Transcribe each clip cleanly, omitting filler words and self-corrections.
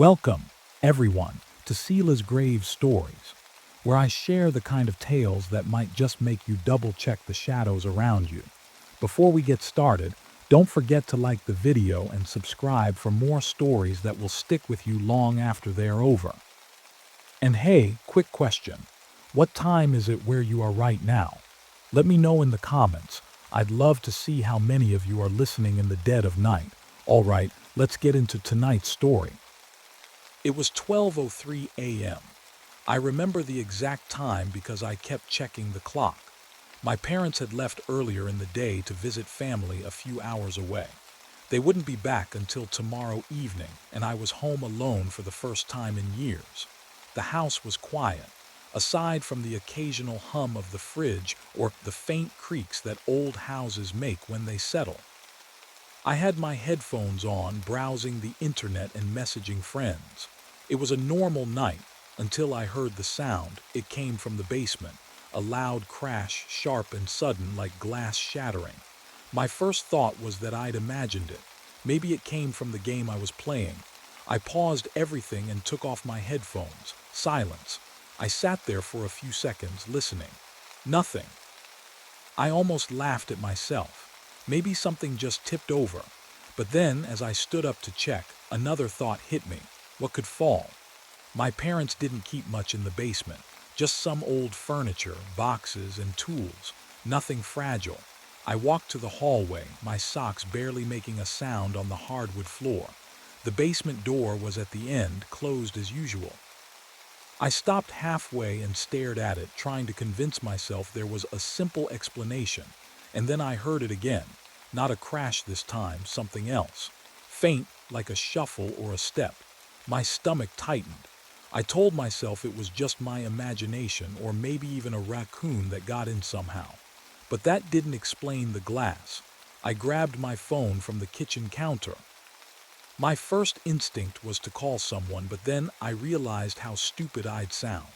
Welcome, everyone, to Silas Grave Stories, where I share the kind of tales that might just make you double check the shadows around you. Before we get started, don't forget to like the video and subscribe for more stories that will stick with you long after they're over. And hey, quick question. What time is it where you are right now? Let me know in the comments. I'd love to see how many of you are listening in the dead of night. All right, let's get into tonight's story. It was 12:03 a.m. I remember the exact time because I kept checking the clock. My parents had left earlier in the day to visit family a few hours away. They wouldn't be back until tomorrow evening, and I was home alone for the first time in years. The house was quiet, aside from the occasional hum of the fridge or the faint creaks that old houses make when they settle. I had my headphones on, browsing the internet and messaging friends. It was a normal night until I heard the sound. It came from the basement, a loud crash, sharp and sudden like glass shattering. My first thought was that I'd imagined it. Maybe it came from the game I was playing. I paused everything and took off my headphones. Silence. I sat there for a few seconds, listening. Nothing. I almost laughed at myself. Maybe something just tipped over. But then, as I stood up to check, another thought hit me. What could fall? My parents didn't keep much in the basement. Just some old furniture, boxes, and tools. Nothing fragile. I walked to the hallway, my socks barely making a sound on the hardwood floor. The basement door was at the end, closed as usual. I stopped halfway and stared at it, trying to convince myself there was a simple explanation. And then I heard it again. Not a crash this time, something else. Faint, like a shuffle or a step. My stomach tightened. I told myself it was just my imagination or maybe even a raccoon that got in somehow. But that didn't explain the glass. I grabbed my phone from the kitchen counter. My first instinct was to call someone, but then I realized how stupid I'd sound.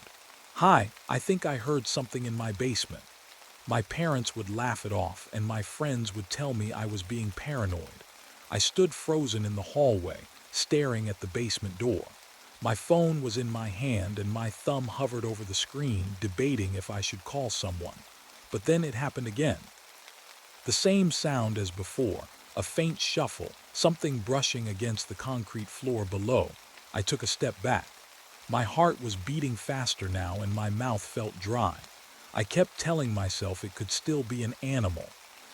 "Hi, I think I heard something in my basement." My parents would laugh it off, and my friends would tell me I was being paranoid. I stood frozen in the hallway, staring at the basement door. My phone was in my hand, and my thumb hovered over the screen, debating if I should call someone. But then it happened again. The same sound as before, a faint shuffle, something brushing against the concrete floor below. I took a step back. My heart was beating faster now, and my mouth felt dry. I kept telling myself it could still be an animal.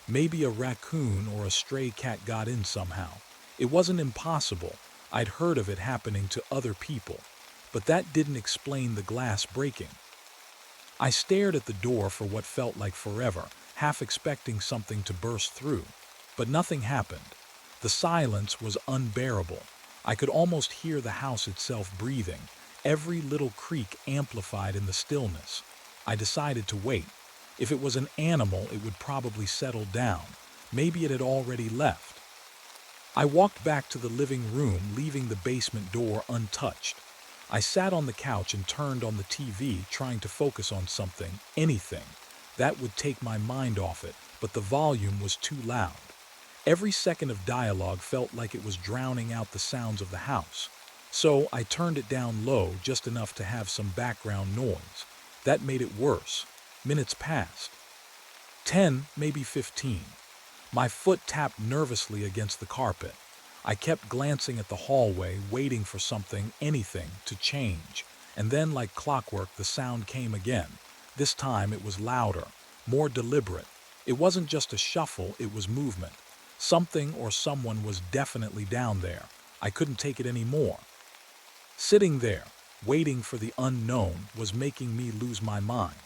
Maybe a raccoon or a stray cat got in somehow. It wasn't impossible. I'd heard of it happening to other people. But that didn't explain the glass breaking. I stared at the door for what felt like forever, half expecting something to burst through. But nothing happened. The silence was unbearable. I could almost hear the house itself breathing, every little creak amplified in the stillness. I decided to wait. If it was an animal, it would probably settle down. Maybe it had already left. I walked back to the living room, leaving the basement door untouched. I sat on the couch and turned on the TV, trying to focus on something, anything, that would take my mind off it, but the volume was too loud. Every second of dialogue felt like it was drowning out the sounds of the house. So I turned it down low, just enough to have some background noise. That made it worse. Minutes passed. 10, maybe 15. My foot tapped nervously against the carpet. I kept glancing at the hallway, waiting for something, anything, to change. And then, like clockwork, the sound came again. This time it was louder, more deliberate. It wasn't just a shuffle, it was movement. Something or someone was definitely down there. I couldn't take it anymore. Sitting there, waiting for the unknown, was making me lose my mind.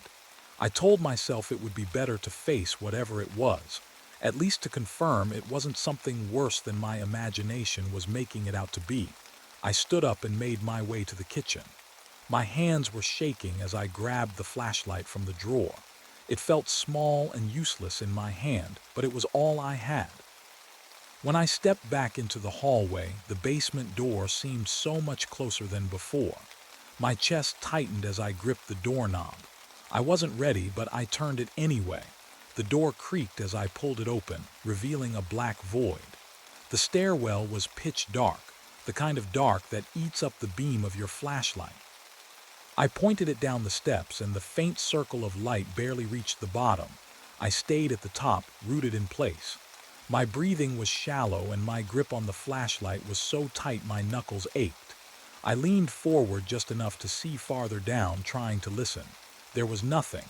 I told myself it would be better to face whatever it was, at least to confirm it wasn't something worse than my imagination was making it out to be. I stood up and made my way to the kitchen. My hands were shaking as I grabbed the flashlight from the drawer. It felt small and useless in my hand, but it was all I had. When I stepped back into the hallway, the basement door seemed so much closer than before. My chest tightened as I gripped the doorknob. I wasn't ready, but I turned it anyway. The door creaked as I pulled it open, revealing a black void. The stairwell was pitch dark. the kind of dark that eats up the beam of your flashlight. I pointed it down the steps, and the faint circle of light barely reached the bottom. I stayed at the top, rooted in place. My breathing was shallow, and my grip on the flashlight was so tight my knuckles ached. I leaned forward just enough to see farther down, trying to listen. There was nothing.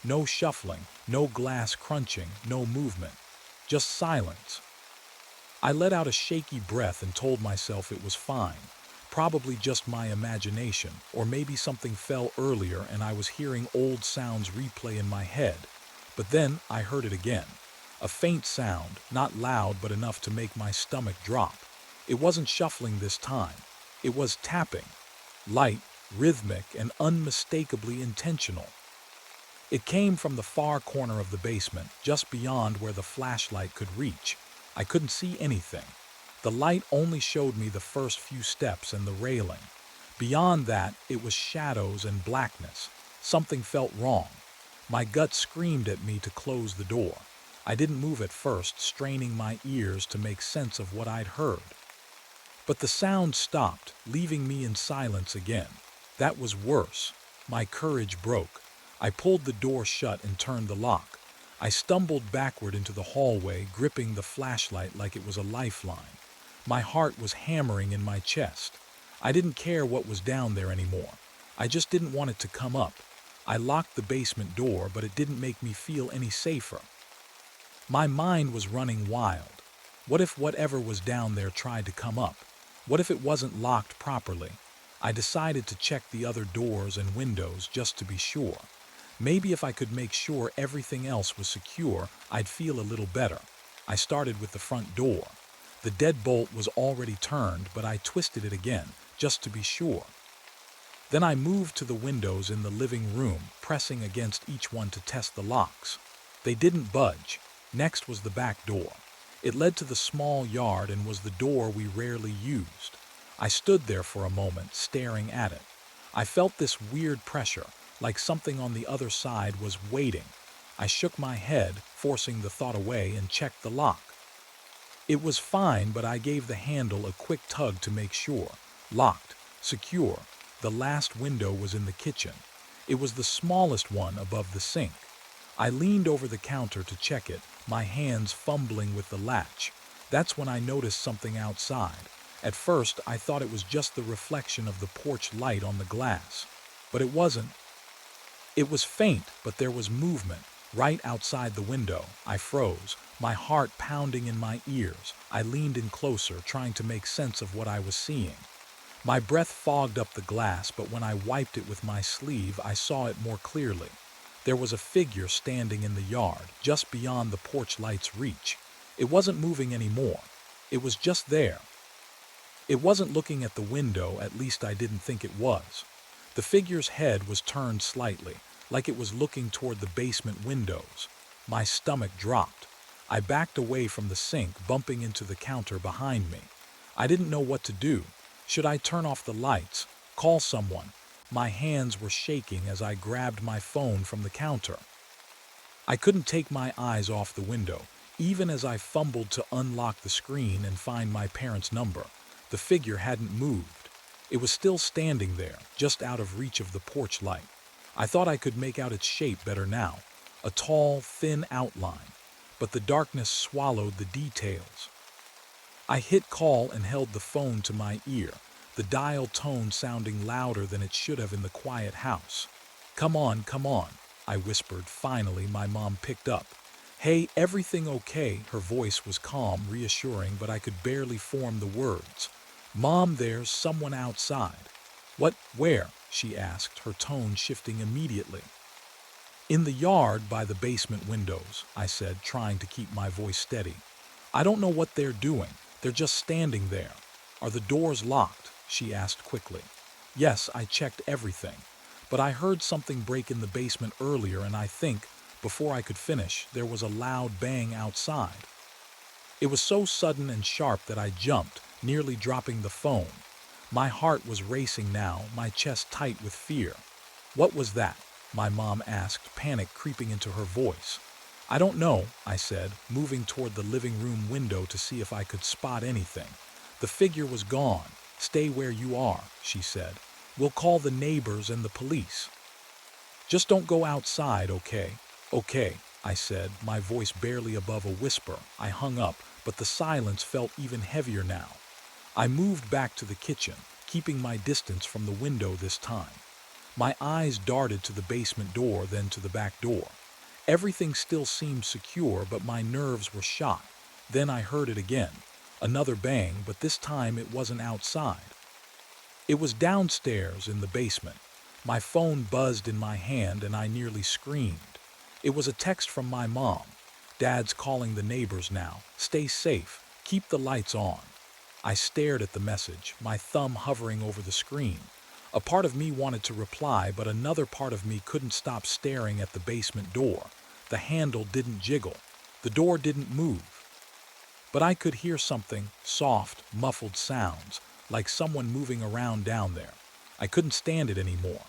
No shuffling, no glass crunching, no movement. Just silence. I let out a shaky breath and told myself it was fine. Probably just my imagination, or maybe something fell earlier and I was hearing old sounds replay in my head. But then I heard it again. A faint sound, not loud but enough to make my stomach drop. It wasn't shuffling this time. It was tapping. Light, rhythmic, and unmistakably intentional. It came from the far corner of the basement, just beyond where the flashlight could reach. I couldn't see anything. The light only showed me the first few steps and the railing. Beyond that, it was shadows and blackness. Something felt wrong. My gut screamed at me to close the door. I didn't move at first, straining my ears to make sense of what I'd heard. But the sound stopped, leaving me in silence again. That was worse. My courage broke. I pulled the door shut and turned the lock. I stumbled backward into the hallway, gripping the flashlight like it was a lifeline. My heart was hammering in my chest. I didn't care what was down there anymore. I just didn't want it to come up. I locked the basement door, but it didn't make me feel any safer. My mind was running wild. What if whatever was down there tried to come up? What if it wasn't locked properly? I decided to check the other doors and windows just to be sure. Maybe if I could make sure everything else was secure, I'd feel a little better. I started with the front door. The deadbolt was already turned, but I twisted it again, just to be sure. Then I moved to the windows in the living room, pressing against each one to test the locks. They didn't budge. Next was the back door. It led to the small yard and was the door we rarely used. I stood there for a moment, staring at it. I felt this weird pressure, like something on the other side was waiting. I shook my head, forcing the thought away, and checked the lock. It was fine, but I gave the handle a quick tug to make sure. Locked, secure. The last window was in the kitchen. It was the smallest one above the sink. I leaned over the counter to check it, my hands fumbling with the latch. That's when I noticed something outside. At first, I thought it was just the reflection of the porch light on the glass. But it wasn't. It was faint, but there was movement. Right outside the window, I froze, my heart pounding in my ears. I leaned in closer, trying to make sense of what I was seeing. My breath fogged up the glass, but when I wiped it with my sleeve, I saw it more clearly. There was a figure standing in the yard, just beyond the porch light's reach. It wasn't moving anymore. It was just there. It wasn't looking at the window, at least I didn't think it was. The figure's head was turned slightly, like it was looking toward the basement windows. My stomach dropped. I backed away from the sink, bumping into the counter behind me. I didn't know what to do. Should I turn off the lights? Call someone? My hands were shaking as I grabbed my phone from the counter. I couldn't take my eyes off the window, even as I fumbled to unlock the screen and find my parents' number. The figure hadn't moved. It was still standing there, just out of reach of the porch light. I thought I could make out its shape better now, a tall, thin outline, but the darkness swallowed the details. I hit call and held the phone to my ear, the dial tone sounding louder than it should have in the quiet house. Come on, I whispered. Finally, my mom picked up. Hey, everything okay? Her voice was calm, reassuring, but I could barely form the words. Mom, there's someone outside. What? Where? She asked, her tone shifting immediately. In the yard by the basement windows, I said, trying to keep my voice steady. I don't know what they're doing. They're just standing there. Are the doors locked? She asked quickly. Yes, I checked everything. But I heard something break in the basement earlier, and I think, before I could finish, there was a loud bang outside. It was so sudden and sharp that I jumped, nearly dropping the phone. My heart was racing now, my chest tight with fear. What was that? My mom asked, panic creeping into her voice. I don't know, I said, moving toward the living room window to see if I could spot anything. The figure was gone. Stay where you are, she said. We'll call the neighbors and the police. Just don't go outside, okay? Okay, I said, my voice barely above a whisper. I hung up, but the silence felt even heavier now. I moved back to the kitchen, keeping my distance from the window this time. My eyes darted to the basement door, then to the back door. Everything still seemed secure, but my nerves were shot. Then I heard it again. Another bang, but this time it wasn't outside. It was downstairs in the basement. My phone buzzed in my hand and I nearly screamed. It was a text from my mom. Dad's calling the neighbors now. Stay safe. Keep the lights on. I stared at the message, my thumb hovering over the screen. A part of me wanted to reply, but another part of me couldn't stop staring at the basement door. The handle didn't jiggle. The door didn't move. But I could hear something, soft, muffled sounds, like someone moving around down there. I couldn't stand it anymore.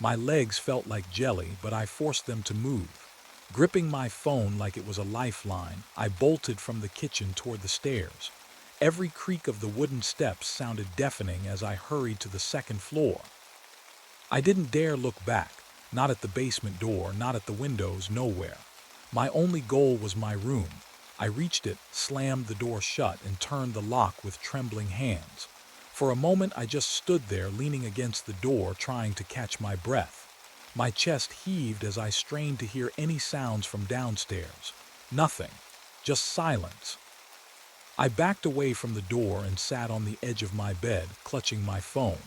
My legs felt like jelly, but I forced them to move. Gripping my phone like it was a lifeline, I bolted from the kitchen toward the stairs. Every creak of the wooden steps sounded deafening as I hurried to the second floor. I didn't dare look back, not at the basement door, not at the windows, nowhere. My only goal was my room. I reached it, slammed the door shut, and turned the lock with trembling hands. For a moment I just stood there, leaning against the door, trying to catch my breath. My chest heaved as I strained to hear any sounds from downstairs. Nothing. Just silence. I backed away from the door and sat on the edge of my bed, clutching my phone.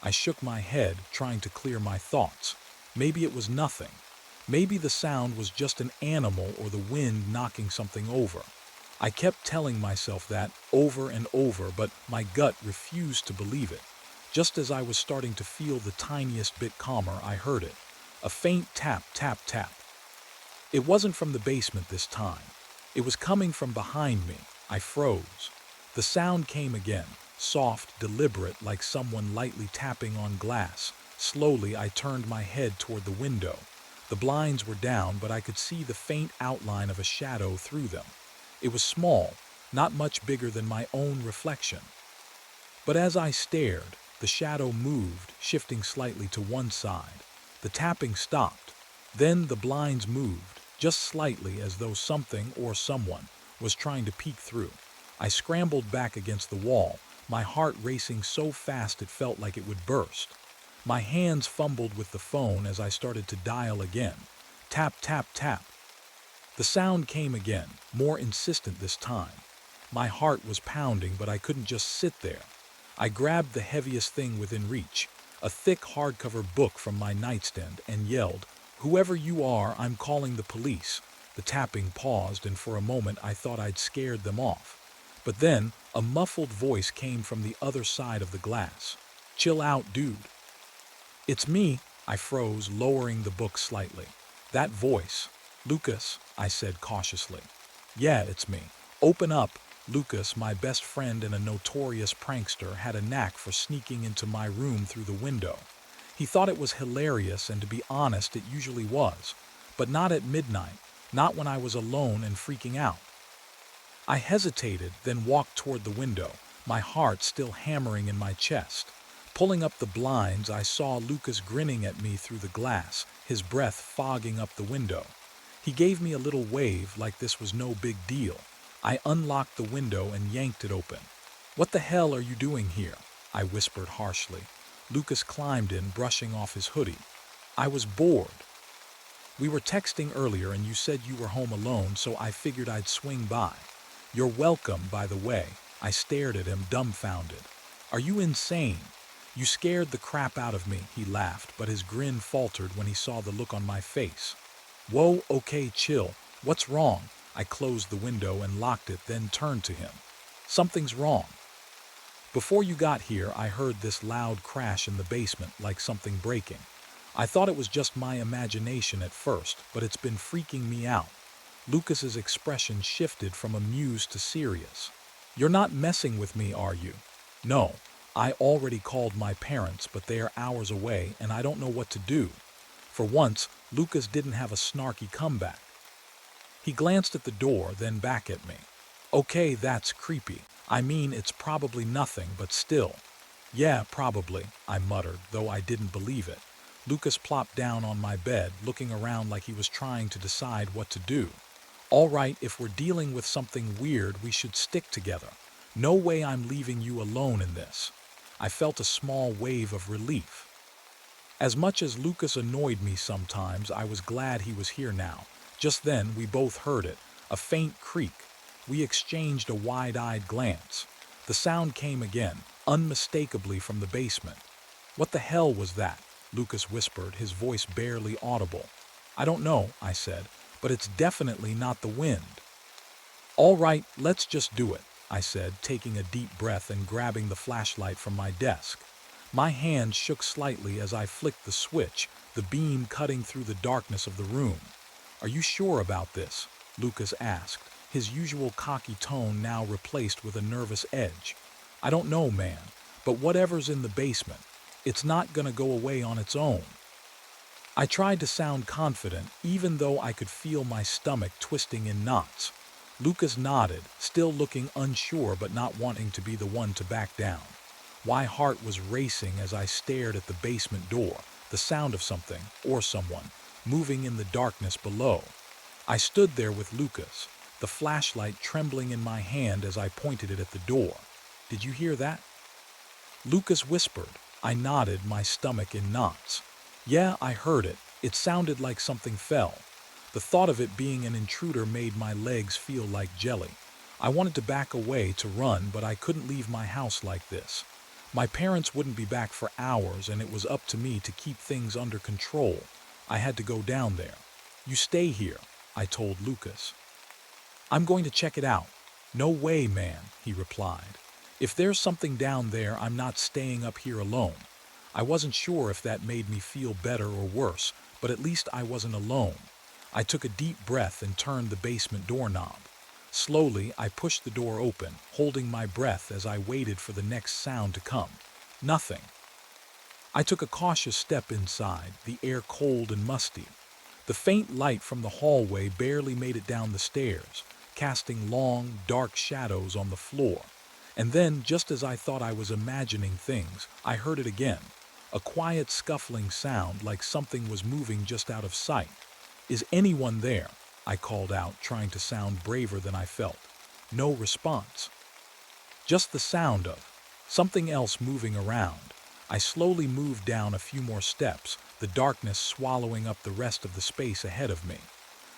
I shook my head, trying to clear my thoughts. Maybe it was nothing. Maybe the sound was just an animal or the wind knocking something over. I kept telling myself that over and over, but my gut refused to believe it. Just as I was starting to feel the tiniest bit calmer, I heard it. A faint tap, tap, tap. It wasn't from the basement this time. It was coming from behind me. I froze. The sound came again, soft, deliberate, like someone lightly tapping on glass. Slowly, I turned my head toward the window. The blinds were down, but I could see the faint outline of a shadow through them. It was small, not much bigger than my own reflection. But as I stared, the shadow moved, shifting slightly to one side. The tapping stopped. Then the blinds moved, just slightly, as though something or someone was trying to peek through. I scrambled back against the wall, my heart racing so fast it felt like it would burst. My hands fumbled with the phone as I started to dial again. Tap, tap, tap. The sound came again, more insistent this time. My heart was pounding, but I couldn't just sit there. I grabbed the heaviest thing within reach, a thick hardcover book from my nightstand, and yelled, "Whoever you are, I'm calling the police." The tapping paused, and for a moment I thought I'd scared them off. But then a muffled voice came from the other side of the glass. "Chill out, dude." "It's me," I froze, lowering the book slightly. That voice. "Lucas," I said cautiously. "Yeah, it's me. Open up." Lucas, my best friend and a notorious prankster, had a knack for sneaking into my room through the window. He thought it was hilarious, and to be honest, it usually was. But not at midnight, not when I was alone and freaking out. I hesitated, then walked toward the window, my heart still hammering in my chest. Pulling up the blinds, I saw Lucas grinning at me through the glass, his breath fogging up the window. He gave me a little wave, like this was no big deal. I unlocked the window and yanked it open. "What the hell are you doing here?" I whispered harshly. Lucas climbed in, brushing off his hoodie. "I was bored. We were texting earlier and you said you were home alone, so I figured I'd swing by." "You're welcome, by the way." I stared at him, dumbfounded. "Are you insane? You scared the crap out of me," he laughed, but his grin faltered when he saw the look on my face. "Whoa, okay, chill. What's wrong?" I closed the window and locked it, then turned to him. "Something's wrong. Before you got here, I heard this loud crash in the basement, like something breaking. I thought it was just my imagination at first, but it's been freaking me out." Lucas's expression shifted from amused to serious. "You're not messing with me, are you?" "No. I already called my parents, but they are hours away and I don't know what to do." For once, Lucas didn't have a snarky comeback. He glanced at the door, then back at me. "Okay, that's creepy. I mean, it's probably nothing, but still." Yeah, probably, I muttered, though I didn't believe it. Lucas plopped down on my bed, looking around like he was trying to decide what to do. All right, if we're dealing with something weird, we should stick together. No way I'm leaving you alone in this. I felt a small wave of relief. As much as Lucas annoyed me sometimes, I was glad he was here now. Just then, we both heard it, a faint creak. We exchanged a wide-eyed glance. The sound came again, unmistakably from the basement. What the hell was that? Lucas whispered, his voice barely audible. I don't know, I said, but it's definitely not the wind. All right, let's just do it, I said, taking a deep breath and grabbing the flashlight from my desk. My hand shook slightly as I flicked the switch, the beam cutting through the darkness of the room. Are you sure about this? Lucas asked, his usual cocky tone now replaced with a nervous edge. I don't know, man, but whatever's in the basement, it's not gonna go away on its own. I tried to sound confident, even though I could feel my stomach twisting in knots. Lucas nodded, still looking unsure but not wanting to be the one to back down. My heart was racing as I stared at the basement door, the sound of something, or someone, moving in the darkness below. I stood there with Lucas, the flashlight trembling in my hand as I pointed it at the door. Did you hear that? Lucas whispered. I nodded, my stomach in knots. Yeah, I heard it. It sounded like something fell. The thought of it being an intruder made my legs feel like jelly. I wanted to back away to run, but I couldn't leave my house like this. My parents wouldn't be back for hours, and it was up to me to keep things under control. I had to go down there. You stay here, I told Lucas. I'm going to check it out. No way, man, he replied. If there's something down there, I'm not staying up here alone. I wasn't sure if that made me feel better or worse, but at least I wasn't alone. I took a deep breath and turned the basement doorknob. Slowly, I pushed the door open, holding my breath as I waited for the next sound to come. Nothing. I took a cautious step inside, the air cold and musty. The faint light from the hallway barely made it down the stairs, casting long, dark shadows on the floor. And then, just as I thought I was imagining things, I heard it again. A quiet scuffling sound like something was moving just out of sight. Is anyone there? I called out, trying to sound braver than I felt. No response. Just the sound of something else moving around. I slowly moved down a few more steps, the darkness swallowing up the rest of the space ahead of me.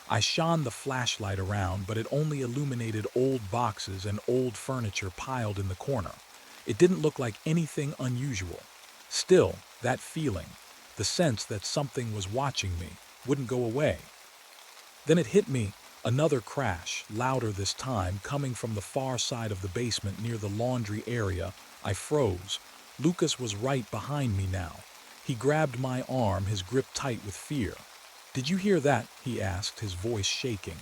I shone the flashlight around, but it only illuminated old boxes and old furniture piled in the corner. It didn't look like anything unusual. Still, that feeling, the sense that something was watching me, wouldn't go away. Then it hit me, another crash, louder this time, coming from the far side of the basement near the laundry area. I froze. Lucas was right behind me now. He grabbed my arm, his grip tight with fear. Did you hear that? He asked, his voice shaking.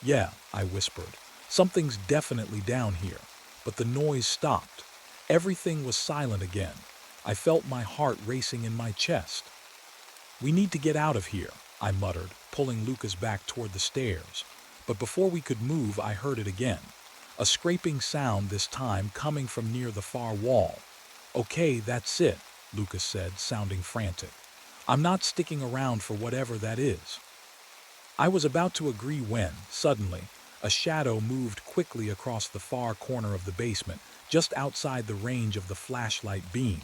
Yeah, I whispered. Something's definitely down here. But the noise stopped. Everything was silent again. I felt my heart racing in my chest. We need to get out of here, I muttered, pulling Lucas back toward the stairs. But before we could move, I heard it again. A scraping sound this time coming from near the far wall. Okay, that's it, Lucas said, sounding frantic. I'm not sticking around for whatever that is. I was about to agree when, suddenly, a shadow moved quickly across the far corner of the basement, just outside the range of the flashlight beam.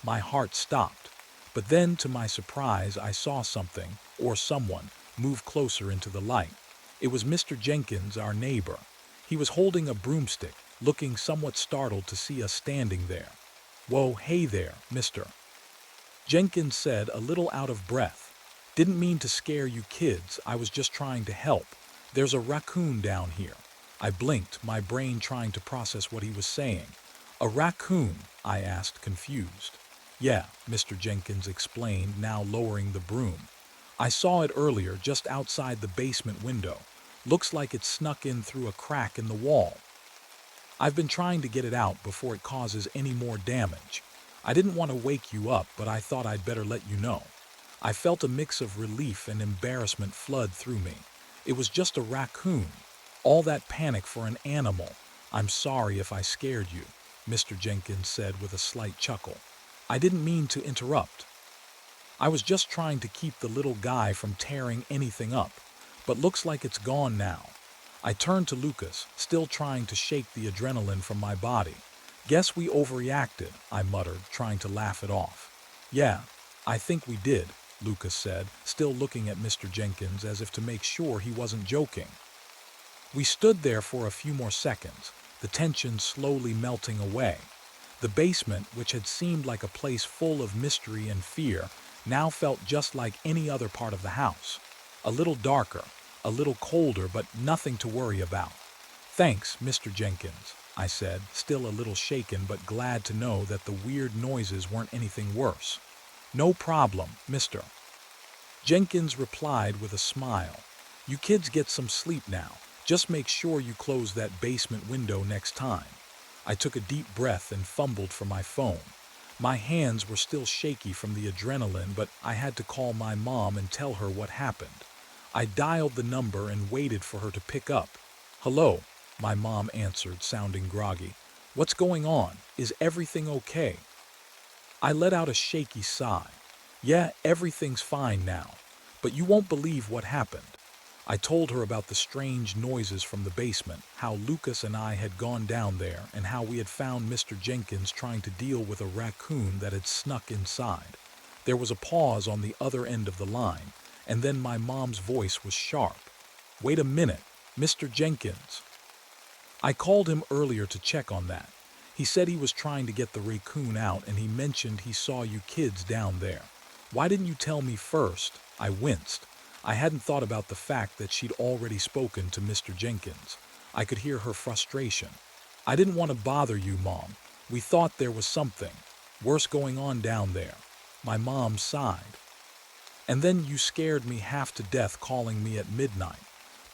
My heart stopped. But then, to my surprise, I saw something, or someone, move closer into the light. It was Mr. Jenkins, our neighbor. He was holding a broomstick, looking somewhat startled to see us standing there. Whoa, hey there, mister. Jenkins said, a little out of breath. Didn't mean to scare you kids, I was just trying to help. There's a raccoon down here. I blinked, my brain trying to process what he was saying. A raccoon? I asked, confused. Yeah, Mr. Jenkins explained, now lowering the broom. I saw it earlier, just outside the basement window. Looks like it snuck in through a crack in the wall. I've been trying to get it out before it causes any more damage. I didn't want to wake you up, but I thought I'd better let you know. I felt a mix of relief and embarrassment flood through me. It was just a raccoon. All that panic for an animal. I'm sorry if I scared you, Mr. Jenkins said with a slight chuckle. I didn't mean to interrupt. I was just trying to keep the little guy from tearing anything up, but looks like it's gone now. I turned to Lucas, still trying to shake the adrenaline from my body. Guess we overreacted, I muttered, trying to laugh it off. Yeah, I think we did, Lucas said, still looking at Mr. Jenkins as if to make sure he wasn't joking. We stood there for a few more seconds, the tension slowly melting away. The basement, which had seemed like a place full of mystery and fear, now felt just like any other part of the house. A little darker, a little colder, but nothing to worry about. Thanks, Mr. Jenkins, I said, still a little shaken but glad to know that the weird noises weren't anything worse. No problem, Mr. Jenkins replied with a smile. You kids get some sleep now. Just make sure you close that basement window next time. I took a deep breath and fumbled for my phone. My hands were still shaky from the adrenaline, but I had to call my mom and tell her what happened. I dialed the number and waited for her to pick up. Hello, my mom answered, sounding groggy. What's going on? Is everything okay? I let out a shaky sigh. Yeah, everything's fine now, but you won't believe what happened. I told her about the strange noises from the basement, how Lucas and I had gone down there, and how we had found Mr. Jenkins trying to deal with a raccoon that had snuck inside. There was a pause on the other end of the line, and then my mom's voice was sharp. Wait a minute, Mr. Jenkins. I called him earlier to check on that. He said he was trying to get the raccoon out, and he mentioned he saw you kids down there. Why didn't you tell me first? I winced. I hadn't thought about the fact that she'd already spoken to Mr. Jenkins. I could hear her frustration. I didn't want to bother you, Mom. We thought there was something worse going on down there. My mom sighed. And then you scared me half to death calling me at midnight.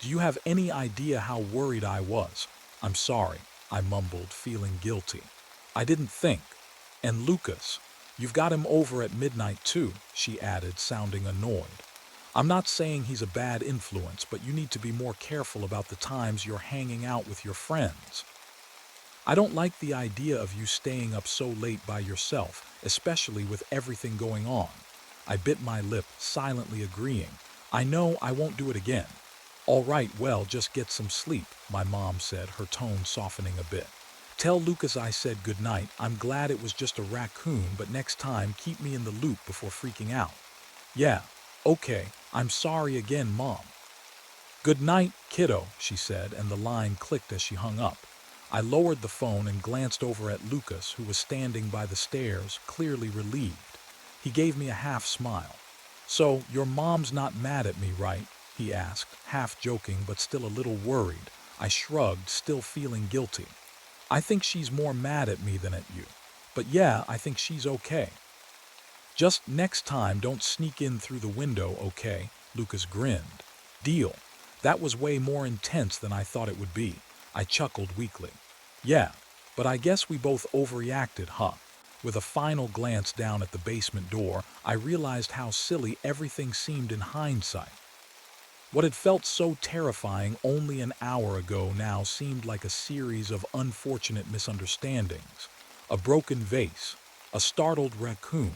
Do you have any idea how worried I was? I'm sorry, I mumbled, feeling guilty. I didn't think. And Lucas, you've got him over at midnight too, she added, sounding annoyed. I'm not saying he's a bad influence, but you need to be more careful about the times you're hanging out with your friends. I don't like the idea of you staying up so late by yourself, especially with everything going on. I bit my lip, silently agreeing. I know I won't do it again. All right, well, just get some sleep, my mom said, her tone softening a bit. Tell Lucas I said goodnight. I'm glad it was just a raccoon, but next time keep me in the loop before freaking out. Yeah, okay, I'm sorry again, Mom. Good night, kiddo, she said, and the line clicked as she hung up. I lowered the phone and glanced over at Lucas, who was standing by the stairs, clearly relieved. He gave me a half smile. So, your mom's not mad at me, right? He asked, half joking but still a little worried. I shrugged, still feeling guilty. I think she's more mad at me than at you. But yeah, I think she's okay. Just next time, don't sneak in through the window, okay? Lucas grinned. Deal. That was way more intense than I thought it would be. I chuckled weakly. Yeah, but I guess we both overreacted, huh? With a final glance down at the basement door, I realized how silly everything seemed in hindsight. What had felt so terrifying only an hour ago now seemed like a series of unfortunate misunderstandings. A broken vase, a startled raccoon,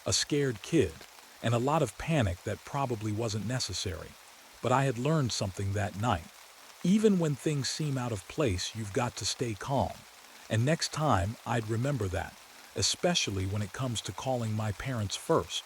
a scared kid, and a lot of panic that probably wasn't necessary. But I had learned something that night. Even when things seem out of place, you've got to stay calm. And next time, I'd remember that, especially when it comes to calling my parents first.